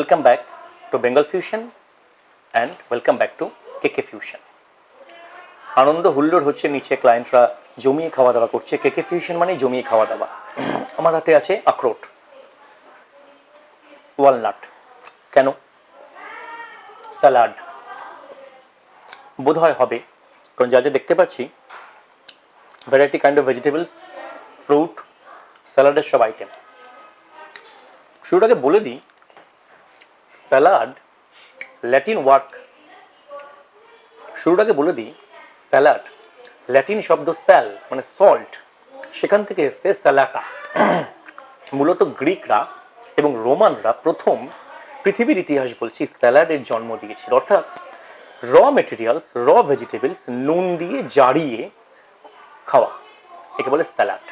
Welcome back to Bengal Fusion and welcome back to KK Fusion. আনন্দ হুল্লোড় হচ্ছে, নিচে ক্লায়েন্টরা জমিয়ে খাওয়া দাওয়া করছে। কেকে ফিউশন মানে জমিয়ে খাওয়া দাওয়া। আমার হাতে আছে আখরোট, ওয়ালনাট। কেন? স্যালাড বোধ হয় হবে, কারণ যা যা দেখতে পাচ্ছি variety kind of vegetables, fruit, স্যালাডের সব আইটেম। শুরুটাকে বলে দিই, স্যালাড ল্যাটিন ওয়ার্ক শুরুটাকে বলে দিই স্যালাড ল্যাটিন শব্দ স্যাল মানে সল্ট, সেখান থেকে এসছে স্যালাটা। মূলত গ্রিকরা এবং রোমানরা প্রথম পৃথিবীর ইতিহাস বলছি স্যালাডের জন্ম দিয়েছিল, অর্থাৎ র মেটেরিয়ালস, র ভেজিটেবলস নুন দিয়ে জারিয়ে খাওয়া, একে বলে স্যালাড।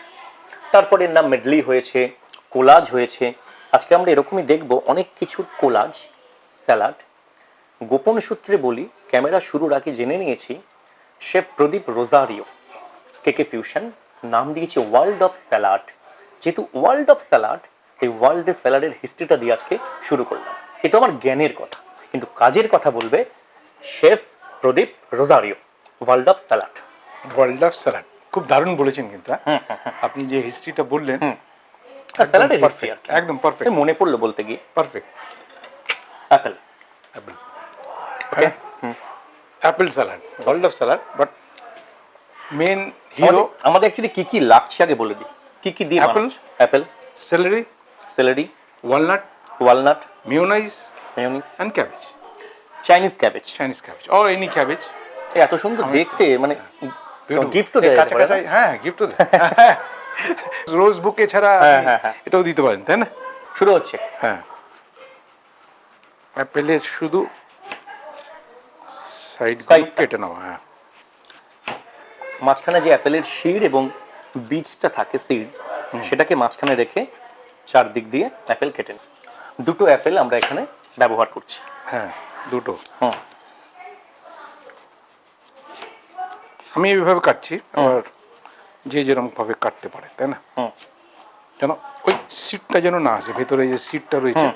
তারপরে এর নাম মেডলি হয়েছে, কোলাজ হয়েছে। আজকে আমরা এরকমই দেখব অনেক কিছুর কোলাজ, স্যালাড। গোপন সূত্রে বলি, ক্যামেরা শুরুর আগে জেনে নিয়েছি শেফ প্রদীপ রোজারিও কেকে ফিউশন নাম দিয়েছে ওয়ার্ল্ড অফ স্যালাড। যেহেতু ওয়ার্ল্ড অফ স্যালাড, এই ওয়ার্ল্ডের স্যালাডের হিস্ট্রিটা দিয়ে আজকে শুরু করলাম। এটা আমার জ্ঞানের কথা, কিন্তু কাজের কথা বলবে chef Pradeep Rozario. World of salad, world of salad খুব দারুণ বলেছেন কিন্তু। আপনি যে হিস্ট্রিটা বললেন, স্যালাডের হিস্ট্রি একদম পারফেক্ট, মনে পড়লো বলতে গিয়ে। Perfect. Apple, apple, okay, apple salad, world of salad. But main hero আমাদের অ্যাকচুয়ালি কি কি লাগছে আগে বলে দিই। কি কি দিয়ে? Apple, celery, celery, walnut, mayonnaise and cabbage, Chinese cabbage or any cabbage। এত সুন্দর দেখতে, মানে গিফটও দেয়। কাঁচা, হ্যাঁ গিফটও দেয়। রোজ বুকে ছাড়া এটাও দিতে পারেন, তাই না? শুরু হচ্ছে। হ্যাঁ, অ্যাপেলের শুধু সাইড কেটে নেওয়া। হ্যাঁ, মাঝখানে যে অ্যাপেলের শিড এবং বীজটা থাকে, সিডস, সেটাকে মাঝখানে রেখে চারদিক দিয়ে অ্যাপেল কেটে নিই। দুটো অ্যাপেল আমরা এখানে ব্যবহার করছি। হ্যাঁ, দুটো। আমি এইভাবে কাটছি, আবার যে যেরকম ভাবে কাটতে পারে, তাই না? যেন ওই সিটটা যেন না আসে, ভেতরে যে সিটটা রয়েছে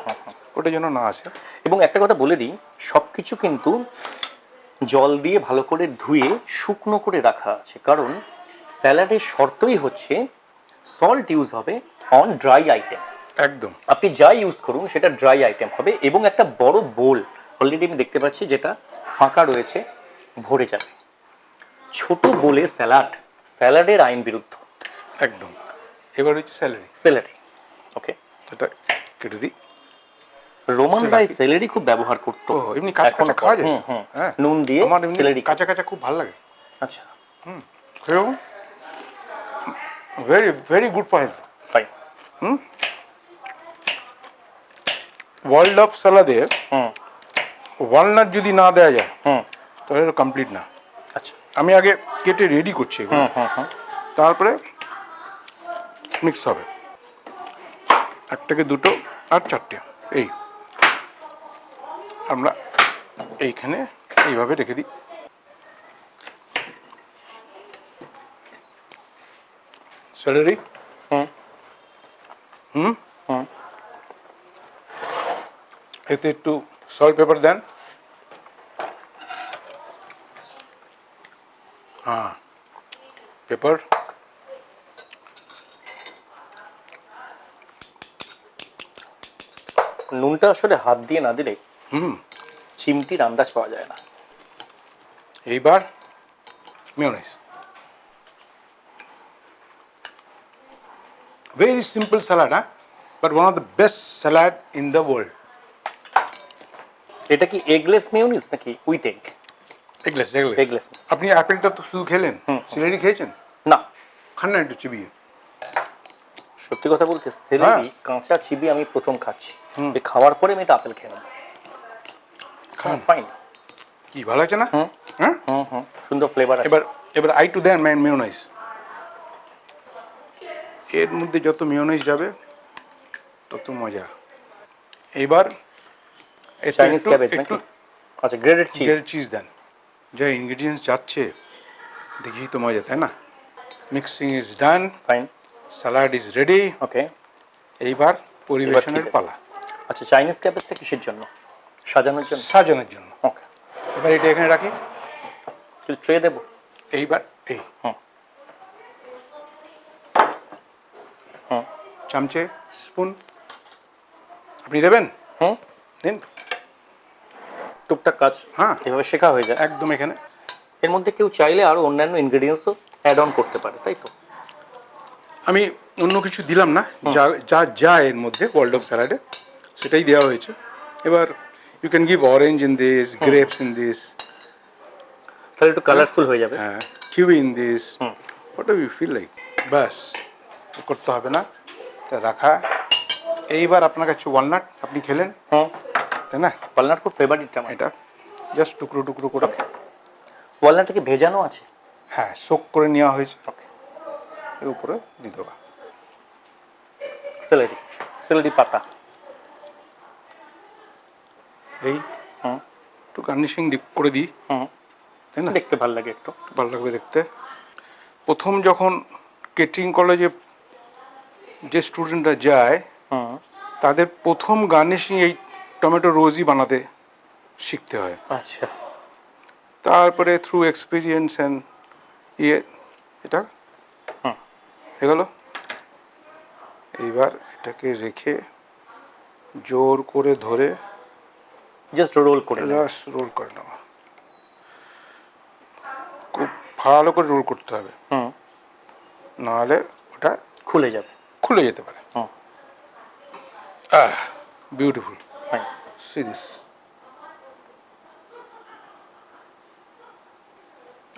ওটা যেন না আসে। এবং একটা কথা বলে দিই, সব কিছু কিন্তু জল দিয়ে ভালো করে ধুয়ে শুকনো করে রাখা আছে, কারণ স্যালাডের শর্তই হচ্ছে সল্ট ইউজ হবে অন ড্রাই আইটেম। একদম, আপনি যা ইউজ করুন সেটা ড্রাই আইটেম হবে। এবং একটা বড় বোল অলরেডি আমি দেখতে পাচ্ছি যেটা ফাঁকা রয়েছে, ভরে যাবে। ছোট বোলে স্যালাডের আইন বিরুদ্ধ একদম। এবার হচ্ছে সেলেরি। ওকে, এটা কেটে দিই। রোমানরা সেলেরি খুব ব্যবহার করতো, এমনি কাঁচা কাঁচা খাওয়া যায়, নুন দিয়ে। আমার সেলেরি কাঁচা কাঁচা খুব ভালো লাগে। আচ্ছা, very very good for health. Fine. World of স্যালাডে ওয়ালনাট যদি না দেওয়া যায় তাহলে এটা কমপ্লিট না। আচ্ছা, আমি আগে কেটে রেডি করছি, তারপরে মিক্স হবে। একটাকে দুটো আর চারটে, এই আমরা এইখানে এইভাবে রেখে দিই। সেলেরি, এতে একটু সল্ট পেপার দেন। হ্যাঁ, পেপার। নুনটা আসলে হাত দিয়ে না দিলে চিমটির আন্দাজ পাওয়া যায় না। এইবার মেয়োনাইজ। Very simple salad, but one of the best salad in the world. এটা কি এগলেস মেয়োনিজ নাকি উইথ এগ? এগলেস। আপনি অ্যাপেলটা তো শুধু খেলেন, সেলেরি খেয়েছেন? না, খান না একটু চিবিয়ে। সত্যি কথা বলতে সেলেরি কাঁচা চিবিয়ে আমি প্রথম খাচ্ছি। খাওয়ার পরে আমি এটা আপেল খেয়ে নেব। খান, ফাইন। কি ভালো আছে না? হ্যাঁ, সুন্দর ফ্লেভার আছে। এবার আই টু দেন মেয়োনাইজ। এর মধ্যে যত মেয়োনাইজ যাবে তত মজা। এইবার চাইনিজ ক্যাবেজ নাকি? আচ্ছা, গ্রেটেড চিজ দেন। যা ইনগ্রেডিয়েন্টস যাচ্ছে দেখি তো মজা, তাই না? Mixing is done, fine, salad is ready. Okay, এইবার পরিবেশনের পালা। আচ্ছা, চাইনিজ ক্যাবেজটা কিসের জন্য? সাজানোর জন্য? সাজানোর জন্য। ওকে, এবার এটা এখানে রাখি। ট্রে দেবো? এইবার এই হুম। চামচে স্পুন আপনি দেবেন? হুম, দিন। টুকটাক কাজ হ্যাঁ, এভাবে শেখা হয়ে যায়। একদম এখানে। এর মধ্যে কেউ চাইলে আরো অন্যান্য ইনগ্রেডিয়েন্টসও অ্যাড অন করতে পারে, তাই তো? আমি অন্য কিছু দিলাম না, যা যা যা এর মধ্যে ওয়ার্ল্ড অফ স্যালাডে সেটাই দেওয়া হয়েছে। এবার you can give orange in this, grapes in this, তাহলে একটু কালারফুল হয়ে যাবে। হ্যাঁ, kiwi in this, hmm. What do you feel like. ব্যাস, করতে হবে না, তা রাখা। এইবার আপনার কাছে ওয়ালনাট, আপনি খেলেন হুম, তাই না? ওয়ালনাট খুব ফেভারিট আমার। এটা জাস্ট টুকরো টুকরো করে, ওয়ালনাটটা কি ভেজানো আছে? হ্যাঁ, সোক করে নেওয়া হয়েছে। ওকে। এর উপরে দিয়ে দেওয়া। সেলেরি, সেলেরি পাতা। এই হুম। একটু গার্নিশিং করে দিই, হুম, তাই না? দেখতে ভালো লাগে একটু। ভালো লাগবে দেখতে। প্রথম যখন কেটারিং কলেজে যে স্টুডেন্টরা যায়, হুম। তাদের প্রথম গার্নিশিং এই টমেটো রোজই বানাতে শিখতে হয়। আচ্ছা। তারপরে থ্রু এক্সপিরিয়েন্স অ্যান্ড এটা হয়ে গেল। এইবার এটাকে রেখে জোর করে ধরে জাস্ট রোল করে নেব। রাস রোল করে নেওয়া। খুব ভালো করে রোল করতে হবে, হুম, নাহলে ওটা খুলে যাবে। খুলে যেতে পারে। Hmm. Beautiful. Fine. See this.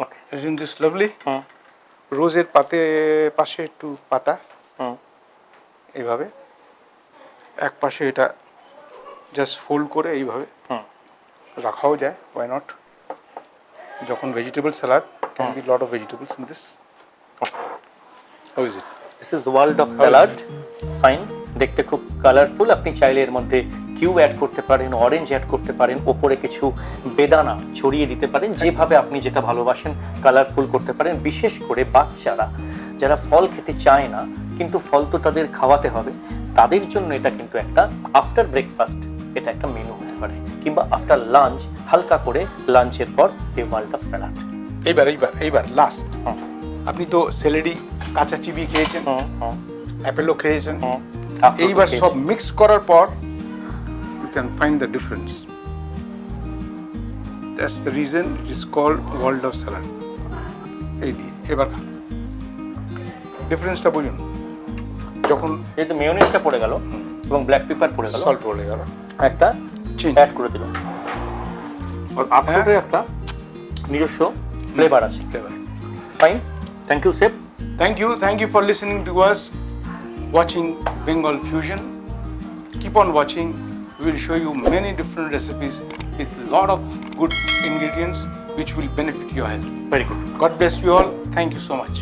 Okay. Isn't this lovely? Hmm. রোজের পাশে একটু পাতা, হুম। এইভাবে এক পাশে এটা জাস্ট ফোল্ড করে এইভাবে হুম। রাখাও যায়, ওয়াই নট। যখন vegetable salad, can B lot of vegetables in this. How is it? This is world of salad. Fine, দেখতে খুব কালারফুল। আপনি চাইলে এর মধ্যে কিউ অ্যাড করতে পারেন, অরেঞ্জ অ্যাড করতে পারেন, ওপরে কিছু বেদানা ছড়িয়ে দিতে পারেন, যেভাবে আপনি যেটা ভালোবাসেন কালারফুল করতে পারেন। বিশেষ করে বাচ্চারা যারা ফল খেতে চায় না, কিন্তু ফল তো তাদের খাওয়াতে হবে, তাদের জন্য এটা কিন্তু একটা আফটার ব্রেকফাস্ট, এটা একটা মেনু হতে পারে, কিংবা আফটার লাঞ্চ, হালকা করে লাঞ্চের পর এই ওয়ার্ল্ড অফ স্যালাড। এইবার লাস্ট, আপনি তো সেলেরি কাঁচা চিবিয়ে খেয়েছেন, অ্যাপেলও খেয়েছেন, এইবার সব মিক্স করার পর you can find the difference. That's the reason it is called world of salad. এই দিয়ে এবার ডিফারেন্সটা বুঝুন। যখন যেহেতু মেয়োনিজটা পড়ে গেল এবং ব্ল্যাক পেপার পড়ে গেল, সল্ট পড়ে গেল, একটা অ্যাড করে দিল, আর আখরোটের একটা নিজস্ব ফ্লেভার আছে। Fine, thank you chef. Thank you for listening to us, watching Bengal Fusion. Keep on watching. We will show you many different recipes with a lot of good ingredients which will benefit your health. Very good. God bless you all. Thank you so much.